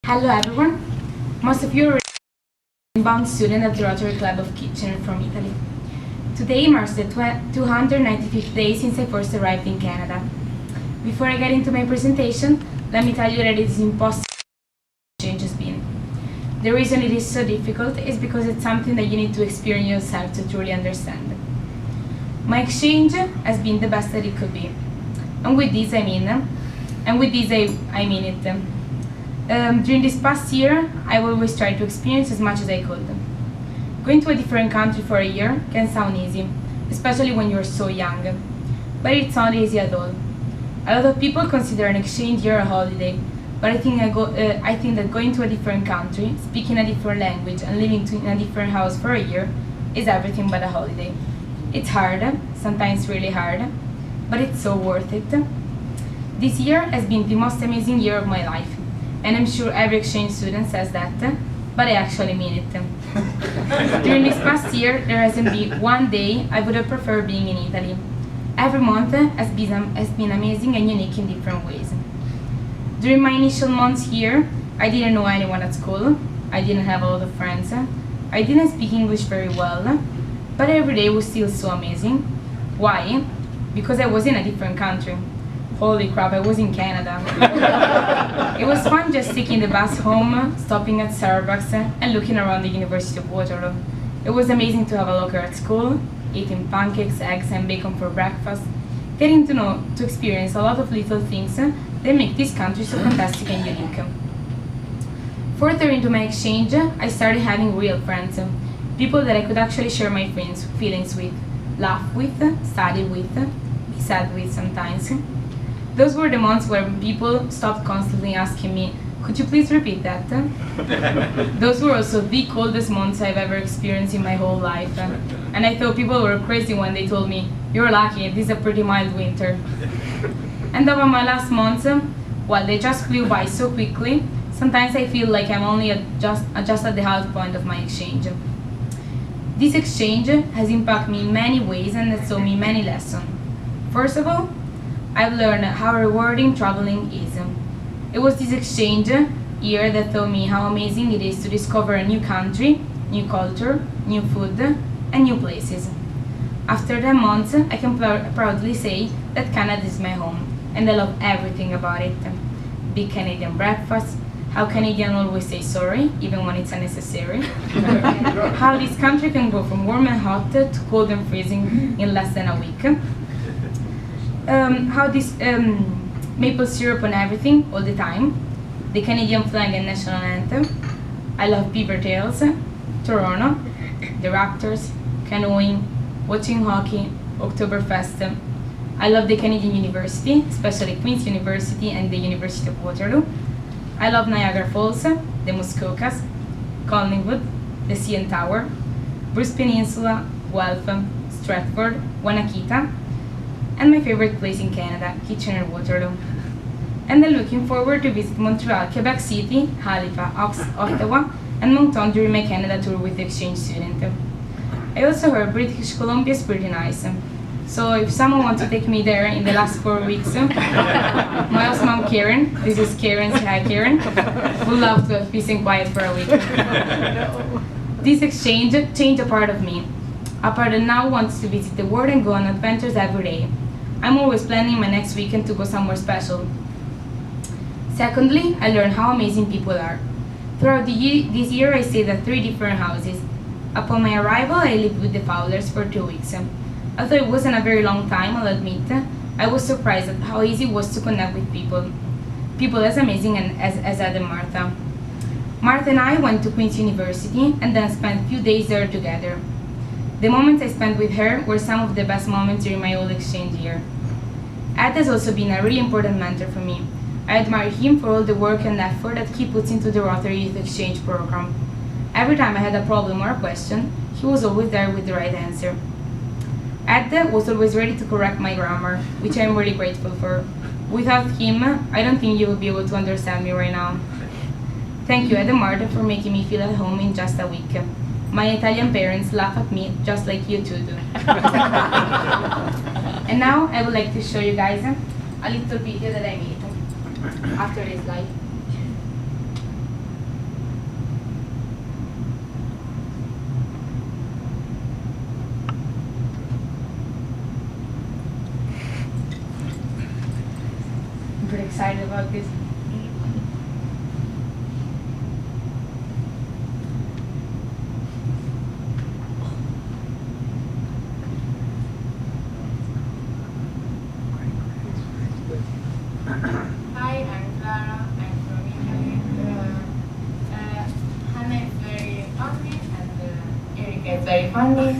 Hello everyone. Most of you are inbound student at the Rotary Club of Kitchener from Italy. Today marks the 295th day since I first arrived in Canada. Before I get into my presentation, let me tell you that it is impossible to change has been. The reason it is so difficult is because it's something that you need to experience yourself to truly understand. My exchange has been the best that it could be. And with this I mean it. During this past year, I've always tried to experience as much as I could. Going to a different country for a year can sound easy, especially when you're so young. But it's not easy at all. A lot of people consider an exchange year a holiday, but I think that going to a different country, speaking a different language, and living in a different house for a year is everything but a holiday. It's hard, sometimes really hard, but it's so worth it. This year has been the most amazing year of my life. And I'm sure every exchange student says that, but I actually mean it. During this past year, there hasn't been one day I would have preferred being in Italy. Every month has been amazing and unique in different ways. During my initial months here, I didn't know anyone at school, I didn't have a lot of friends, I didn't speak English very well, but every day was still so amazing. Why? Because I was in a different country. Holy crap, I was in Canada. It was fun just taking the bus home, stopping at Starbucks, and looking around the University of Waterloo. It was amazing to have a locker at school, eating pancakes, eggs, and bacon for breakfast, getting to experience a lot of little things that make this country so fantastic and unique. Further into my exchange, I started having real friends, people that I could actually share my feelings with, laugh with, study with, be sad with sometimes. Those were the months where people stopped constantly asking me, could you please repeat that? Those were also the coldest months I've ever experienced in my whole life. And I thought people were crazy when they told me, you're lucky, this is a pretty mild winter. And over my last months, while they just flew by so quickly, sometimes I feel like I'm only just at the half point of my exchange. This exchange has impacted me in many ways and has taught me many lessons. First of all, I've learned how rewarding traveling is. It was this exchange year that taught me how amazing it is to discover a new country, new culture, new food, and new places. After that month, I can proudly say that Canada is my home, and I love everything about it. Big Canadian breakfast, how Canadians always say sorry, even when it's unnecessary. How this country can go from warm and hot to cold and freezing in less than a week. How this maple syrup on everything, all the time, the Canadian flag and national anthem. I love beaver tails, Toronto, the Raptors, canoeing, watching hockey, Oktoberfest. I love the Canadian University, especially Queen's University and the University of Waterloo. I love Niagara Falls, the Muskokas, Collingwood, the CN Tower, Bruce Peninsula, Guelph, Stratford, Wanakita, and my favorite place in Canada, Kitchener-Waterloo. And I'm looking forward to visit Montreal, Quebec City, Halifax, Ottawa, and Moncton during my Canada tour with the exchange student. I also heard British Columbia is pretty nice. So if someone wants to take me there in the last 4 weeks, my awesome mom Karen, this is Karen, say hi Karen, would love to have peace and quiet for a week. This exchange changed a part of me, a part that now wants to visit the world and go on adventures every day. I'm always planning my next weekend to go somewhere special. Secondly, I learned how amazing people are. Throughout this year, I stayed at 3 different houses. Upon my arrival, I lived with the Fowlers for 2 weeks. Although it wasn't a very long time, I'll admit, I was surprised at how easy it was to connect with people. People as amazing as Ed and Martha. Martha and I went to Queen's University and then spent a few days there together. The moments I spent with her were some of the best moments during my whole exchange year. Ed has also been a really important mentor for me. I admire him for all the work and effort that he puts into the Rotary Youth Exchange program. Every time I had a problem or a question, he was always there with the right answer. Ed was always ready to correct my grammar, which I am really grateful for. Without him, I don't think you would be able to understand me right now. Thank you, Ed and Marta, for making me feel at home in just a week. My Italian parents laugh at me just like you two do. And now I would like to show you guys a little video that I made after this slide. excited about this. Hi, I'm Clara. I'm from Italy. Hannah is very funny, and Erika is very funny.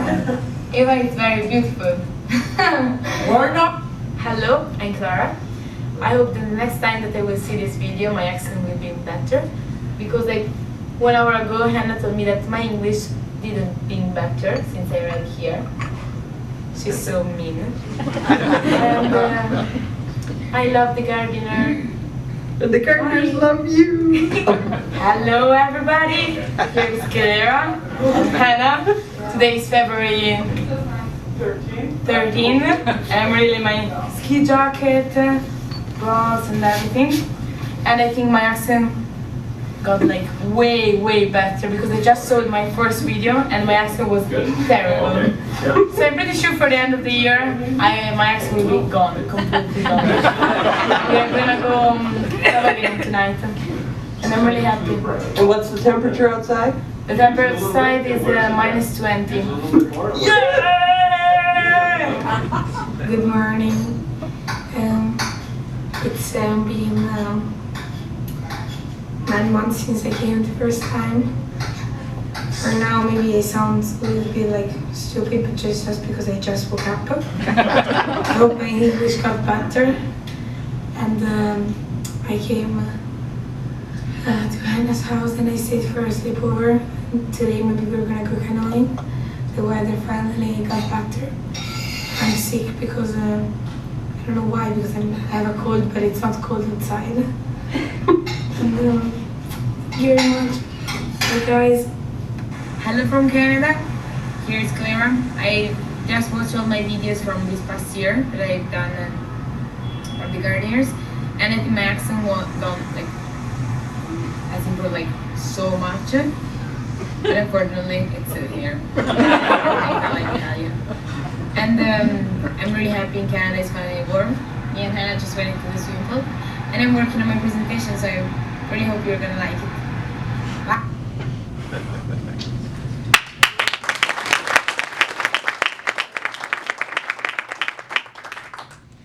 Eva is very beautiful. Hello, I'm Clara. I hope that the next time that I will see this video, my accent will be better. Because like 1 hour ago, Hannah told me that my English didn't been better since I read here. She's so mean. And I love the gardener. And the gardeners love you. Hello everybody, here's Clara and Hannah. Today is February 13. I'm really my ski jacket, gloves and everything. And I think my accent got like way better because I just saw my first video and my accent was terrible. So I'm pretty sure for the end of the year, my accent will be gone, completely gone. We are gonna go traveling tonight, and I'm really happy. And what's the temperature outside? The temperature outside is minus 20. Yeah! Good morning. It's been 9 months since I came the first time. For now, maybe I sound a little bit like stupid, but just because I just woke up. I hope my English got better. And I came to Hannah's house and I stayed for a sleepover. And today maybe we're gonna go canoeing. The weather finally got better. I'm sick because I don't know why, because I have a cold, but it's not cold outside. And thank you very much. Hey guys. Hello from Canada. Here's Clara. I just watched all my videos from this past year that I've done of the gardeners, and I think my accent has improved like so much. But unfortunately, it's still here. I like Italian. And I'm really happy in Canada. It's finally warm. Me and Hannah just went into the swimming pool, and I'm working on my presentation, so I really hope you're gonna like it. Bye.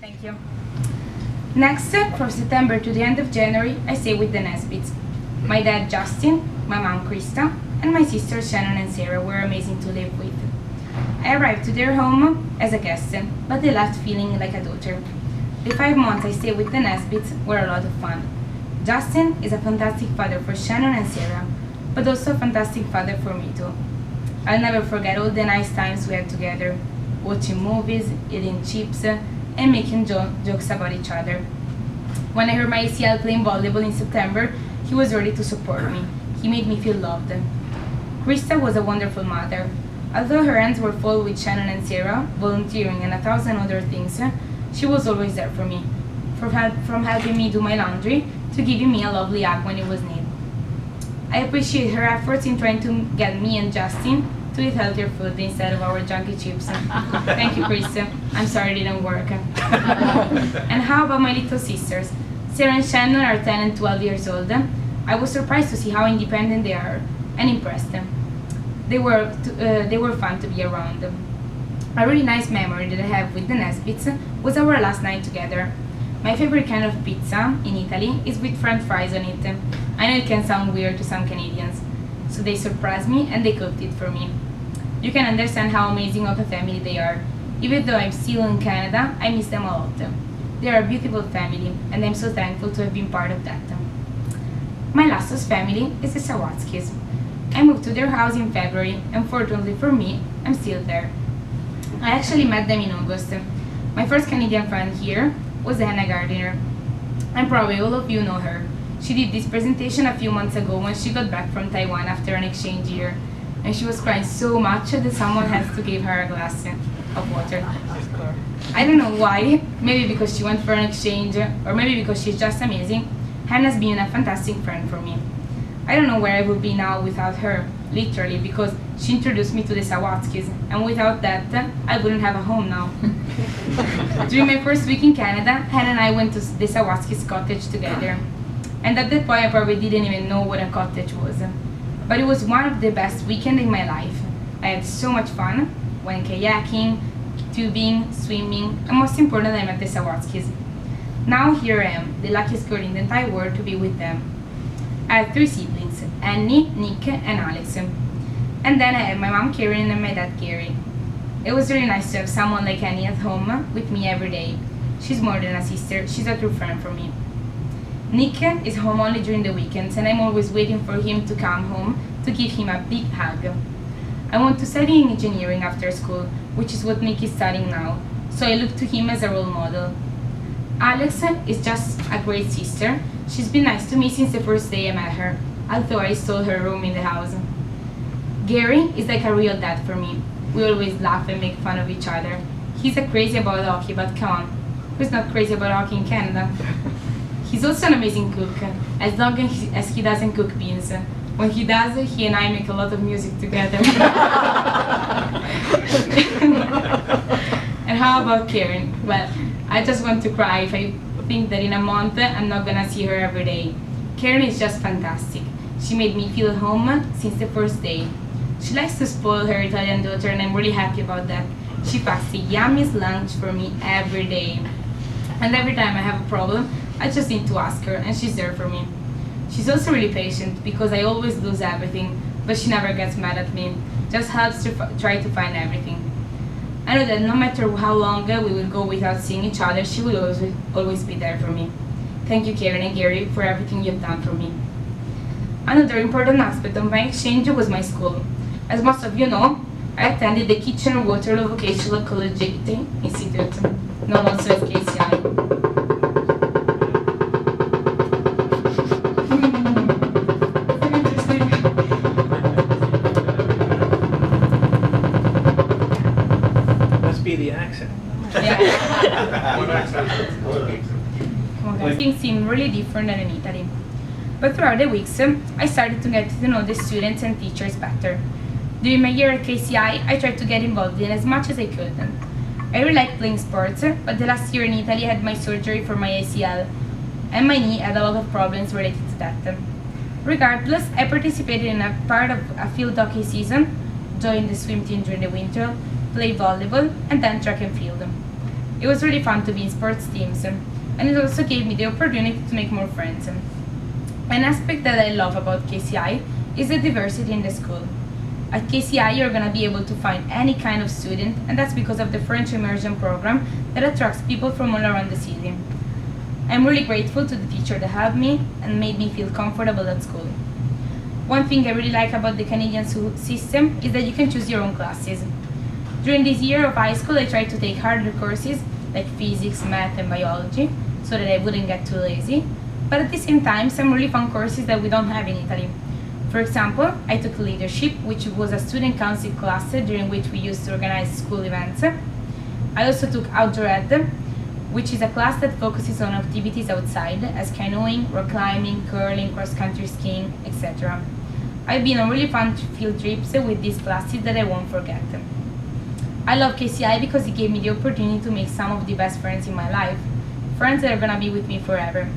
Thank you. Next, from September to the end of January, I stay with the Nesbits. My dad Justin, my mom Krista, and my sisters Shannon and Sarah were amazing to live with. I arrived to their home as a guest, but they left feeling like a daughter. The 5 months I stayed with the Nesbits were a lot of fun. Justin is a fantastic father for Shannon and Sarah, but also a fantastic father for me too. I'll never forget all the nice times we had together, watching movies, eating chips, and making jokes about each other. When I heard my ACL playing volleyball in September, he was ready to support me. He made me feel loved. Krista was a wonderful mother. Although her hands were full with Shannon and Sarah, volunteering and 1,000 other things, she was always there for me, from helping me do my laundry to giving me a lovely hug when it was needed. I appreciate her efforts in trying to get me and Justin to eat healthier food instead of our junky chips. Thank you, Krista. I'm sorry it didn't work. And how about my little sisters? Sarah and Shannon are 10 and 12 years old. I was surprised to see how independent they are and impressed. They were fun to be around. A really nice memory that I have with the Nesbits was our last night together. My favorite kind of pizza in Italy is with French fries on it. I know it can sound weird to some Canadians, so they surprised me and they cooked it for me. You can understand how amazing of a family they are. Even though I'm still in Canada, I miss them a lot. They are a beautiful family, and I'm so thankful to have been part of that. My last host family is the Sawatskis. I moved to their house in February, and fortunately for me, I'm still there. I actually met them in August. My first Canadian friend here was Anna Gardiner, and probably all of you know her. She did this presentation a few months ago when she got back from Taiwan after an exchange year, and she was crying so much that someone has to give her a glass of water. I don't know why, maybe because she went for an exchange, or maybe because she's just amazing. Hannah's been a fantastic friend for me. I don't know where I would be now without her, literally, because she introduced me to the Sawatskis, and without that, I wouldn't have a home now. During my first week in Canada, Hannah and I went to the Sawatsky's cottage together. And at that point, I probably didn't even know what a cottage was. But it was one of the best weekends in my life. I had so much fun, went kayaking, tubing, swimming, and most importantly, I met the Sawatsky's. Now here I am, the luckiest girl in the entire world to be with them. I have 3 siblings, Annie, Nick, and Alex. And then I have my mom Karen and my dad Gary. It was really nice to have someone like Annie at home with me every day. She's more than a sister, she's a true friend for me. Nick is home only during the weekends, and I'm always waiting for him to come home to give him a big hug. I want to study in engineering after school, which is what Nick is studying now, so I look to him as a role model. Alex is just a great sister. She's been nice to me since the first day I met her, although I stole her room in the house. Gary is like a real dad for me. We always laugh and make fun of each other. He's a crazy about hockey, but come on, who's not crazy about hockey in Canada? He's also an amazing cook, as long as he doesn't cook beans. When he does, he and I make a lot of music together. And how about Karen? Well, I just want to cry if I think that in a month I'm not gonna see her every day. Karen is just fantastic. She made me feel home since the first day. She likes to spoil her Italian daughter, and I'm really happy about that. She packs the yummiest lunch for me every day. And every time I have a problem, I just need to ask her, and she's there for me. She's also really patient, because I always lose everything, but she never gets mad at me. Just helps to try to find everything. I know that no matter how long we will go without seeing each other, she will always be there for me. Thank you, Karen and Gary, for everything you've done for me. Another important aspect of my exchange was my school. As most of you know, I attended the Kitchener-Waterloo Vocational Collegiate Institute, known also as KCI. The accent. Things seem really different than in Italy. But throughout the weeks, I started to get to know the students and teachers better. During my year at KCI, I tried to get involved in as much as I could. I really liked playing sports, but the last year in Italy I had my surgery for my ACL, and my knee had a lot of problems related to that. Regardless, I participated in a part of a field hockey season, joined the swim team during the winter, played volleyball, and then track and field. It was really fun to be in sports teams, and it also gave me the opportunity to make more friends. An aspect that I love about KCI is the diversity in the school. At KCI, you're going to be able to find any kind of student, and that's because of the French immersion program that attracts people from all around the city. I'm really grateful to the teacher that helped me and made me feel comfortable at school. One thing I really like about the Canadian system is that you can choose your own classes. During this year of high school, I tried to take harder courses like physics, math, and biology, so that I wouldn't get too lazy. But at the same time, some really fun courses that we don't have in Italy. For example, I took leadership, which was a student council class during which we used to organize school events. I also took outdoor ed, which is a class that focuses on activities outside, as canoeing, rock climbing, curling, cross-country skiing, etc. I've been on really fun field trips with these classes that I won't forget. I love KCI because it gave me the opportunity to make some of the best friends in my life, friends that are gonna be with me forever.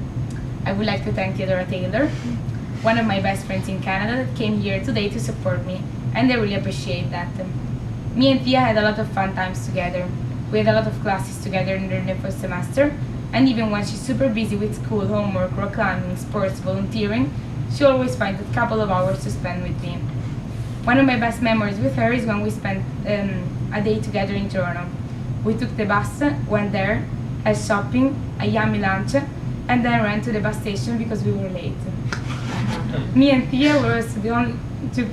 I would like to thank Theodora Taylor, one of my best friends in Canada, that came here today to support me, and I really appreciate that. Me and Thea had a lot of fun times together. We had a lot of classes together during the first semester, and even when she's super busy with school, homework, rock climbing, sports, volunteering, she always finds a couple of hours to spend with me. One of my best memories with her is when we spent a day together in Toronto. We took the bus, went there, had shopping, a yummy lunch, and then ran to the bus station because we were late. Me and Thea were the only two.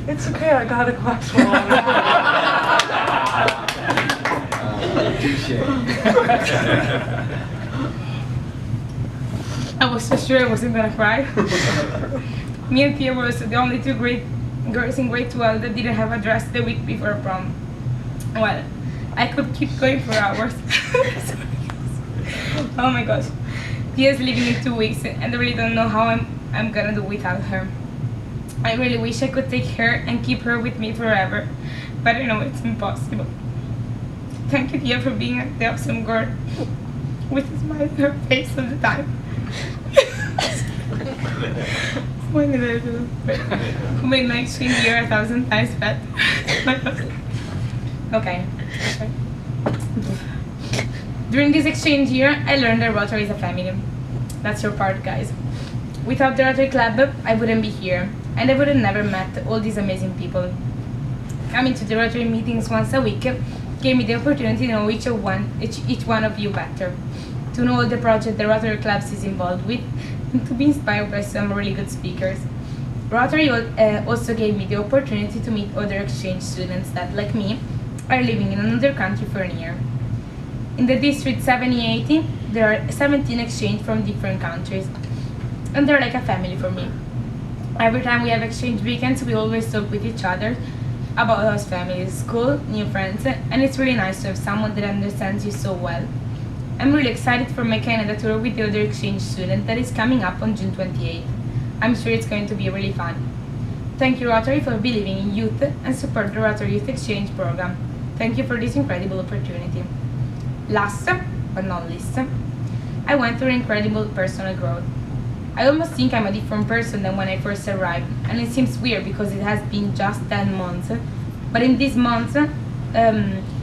It's okay, I got a glass of water. I was so sure I wasn't gonna cry. Me and Thea were the only two great girls in grade 12 that didn't have a dress the week before prom. Well, I could keep going for hours. Oh my gosh. Thea's leaving in 2 weeks, and I really don't know how I'm gonna do without her. I really wish I could take her and keep her with me forever, but I know it's impossible. Thank you, Thea, for being the awesome girl with a smile on her face all the time. When did I do? Who made my exchange year 1,000 times better. Okay. During this exchange year, I learned that Rotary is a family. That's your part, guys. Without the Rotary Club, I wouldn't be here, and I would have never met all these amazing people. Coming to the Rotary meetings once a week gave me the opportunity to know each one of you better, to know all the projects the Rotary Clubs is involved with, and to be inspired by some really good speakers. Rotary also gave me the opportunity to meet other exchange students that, like me, are living in another country for a year. In the district 7080, there are 17 exchange from different countries, and they're like a family for me. Every time we have exchange weekends, we always talk with each other about our families, school, new friends, and it's really nice to have someone that understands you so well. I'm really excited for my Canada tour with the other exchange student that is coming up on June 28th. I'm sure it's going to be really fun. Thank you, Rotary, for believing in youth and support the Rotary Youth Exchange program. Thank you for this incredible opportunity. Last but not least, I went through incredible personal growth. I almost think I'm a different person than when I first arrived, and it seems weird because it has been just 10 months. But in these months, I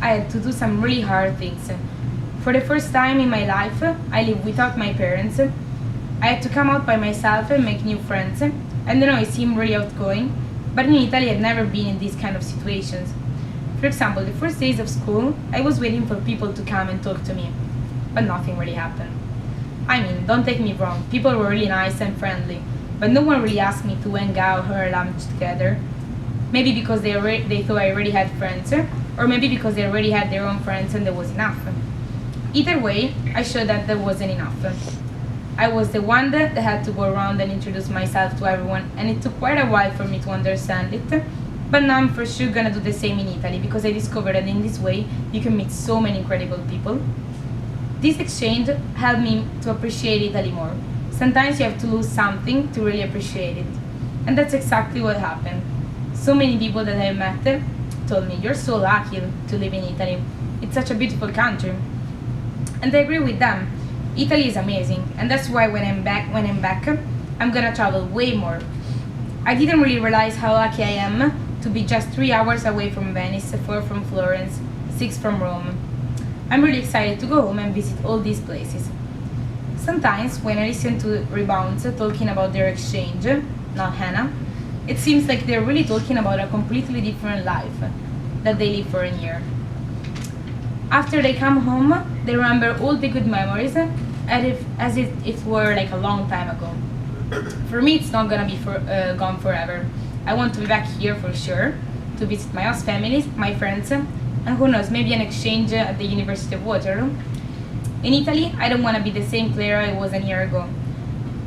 had to do some really hard things. For the first time in my life, I lived without my parents. I had to come out by myself and make new friends. And I know I seem really outgoing, but in Italy I've never been in these kind of situations. For example, the first days of school, I was waiting for people to come and talk to me, but nothing really happened. I mean, don't take me wrong, people were really nice and friendly, but no one really asked me to hang out or lunch together. Maybe because they thought I already had friends, or maybe because they already had their own friends and there was enough. Either way, I showed that there wasn't enough. I was the one that had to go around and introduce myself to everyone, and it took quite a while for me to understand it, but now I'm for sure gonna do the same in Italy, because I discovered that in this way you can meet so many incredible people. This exchange helped me to appreciate Italy more. Sometimes you have to lose something to really appreciate it. And that's exactly what happened. So many people that I met told me, "You're so lucky to live in Italy. It's such a beautiful country." And I agree with them. Italy is amazing, and that's why when I'm back, I'm gonna travel way more. I didn't really realize how lucky I am to be just 3 hours away from Venice, 4 from Florence, 6 from Rome. I'm really excited to go home and visit all these places. Sometimes, when I listen to rebounds talking about their exchange, not Hannah, it seems like they're really talking about a completely different life that they live for a year. After they come home, they remember all the good memories as if it were like a long time ago. For me, it's not gonna be gone forever. I want to be back here for sure, to visit my host families, my friends, and who knows, maybe an exchange at the University of Waterloo. In Italy, I don't want to be the same Clara I was a year ago.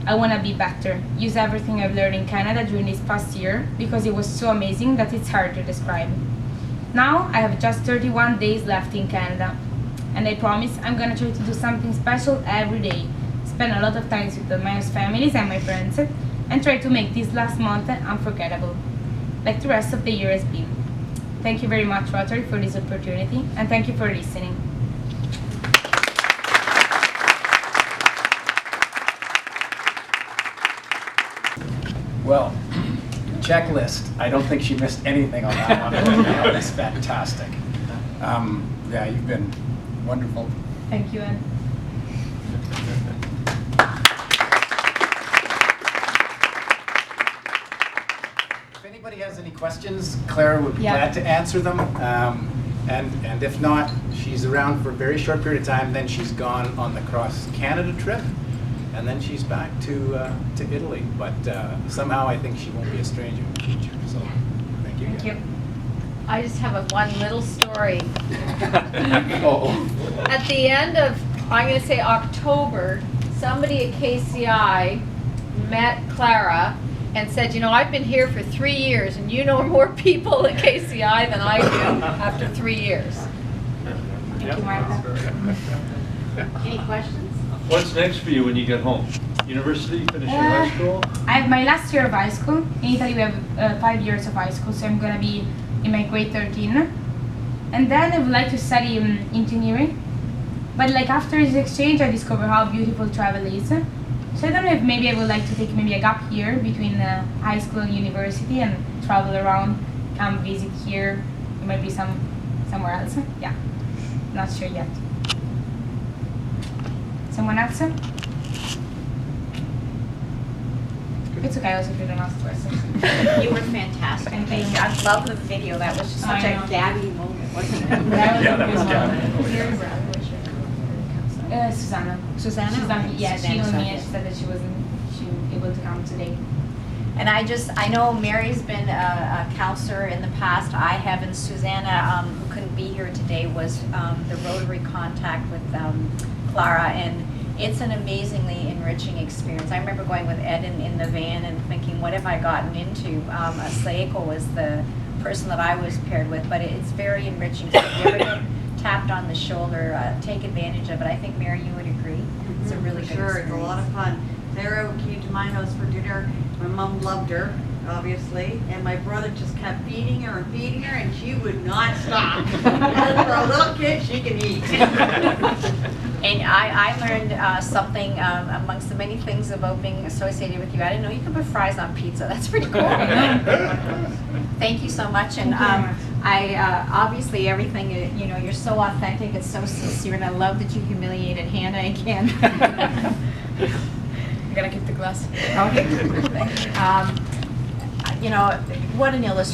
I want to be better, use everything I've learned in Canada during this past year, because it was so amazing that it's hard to describe. Now, I have just 31 days left in Canada, and I promise I'm going to try to do something special every day, spend a lot of time with my host families and my friends, and try to make this last month unforgettable, like the rest of the year has been. Thank you very much, Rotary, for this opportunity, and thank you for listening. Well, checklist. I don't think she missed anything on that one. That was fantastic. Yeah, you've been wonderful. Thank you, Anne. If anybody has any questions, Clara would be Yeah. glad to answer them. And if not, she's around for a very short period of time. Then she's gone on the Cross Canada trip, and then she's back to Italy. But somehow I think she won't be a stranger in the future. So thank you. Thank you. I just have one little story. Oh. At the end of, I'm going to say October, somebody at KCI met Clara and said, you know, I've been here for 3 years and you know more people at KCI than I do after 3 years. Thank you, Martha. Any questions? What's next for you when you get home? University, finish your high school? I have my last year of high school. In Italy we have 5 years of high school, so I'm gonna be in my grade 13. And then I would like to study engineering. But like after this exchange, I discovered how beautiful travel is. So I don't know if maybe I would like to take maybe a gap year between high school and university and travel around, come visit here, maybe somewhere else. Yeah, not sure yet. Someone else? It's okay also if you don't ask questions. You were fantastic. Thank Thank you. you. I love the video. That was just such I know. a Gabby moment, wasn't it? That was Yeah, a that good was one. Susanna. Susanna? Susanna, yeah, she Susanna, told me okay. and she said that she wasn't able to come today. And I know Mary's been a counselor in the past. I haven't. Susanna, who couldn't be here today, was the Rotary contact with Clara, and it's an amazingly enriching experience. I remember going with Ed in the van and thinking, what have I gotten into? Saeko was the person that I was paired with, but it's very enriching. So if you ever get tapped on the shoulder, take advantage of it. I think, Mary, you would agree. It's a really good Sure, experience. it's a lot of fun. Sarah came to my house for dinner. My mom loved her, obviously, and my brother just kept feeding her, and she would not stop. Because for a little kid, she can eat. And I learned something amongst the many things about being associated with you. I didn't know you could put fries on pizza. That's pretty cool. Thank you so much. And I obviously everything, you know, you're so authentic. It's so sincere, and I love that you humiliated Hannah again. I'm gonna keep the glass. Okay. You know, what an illustration.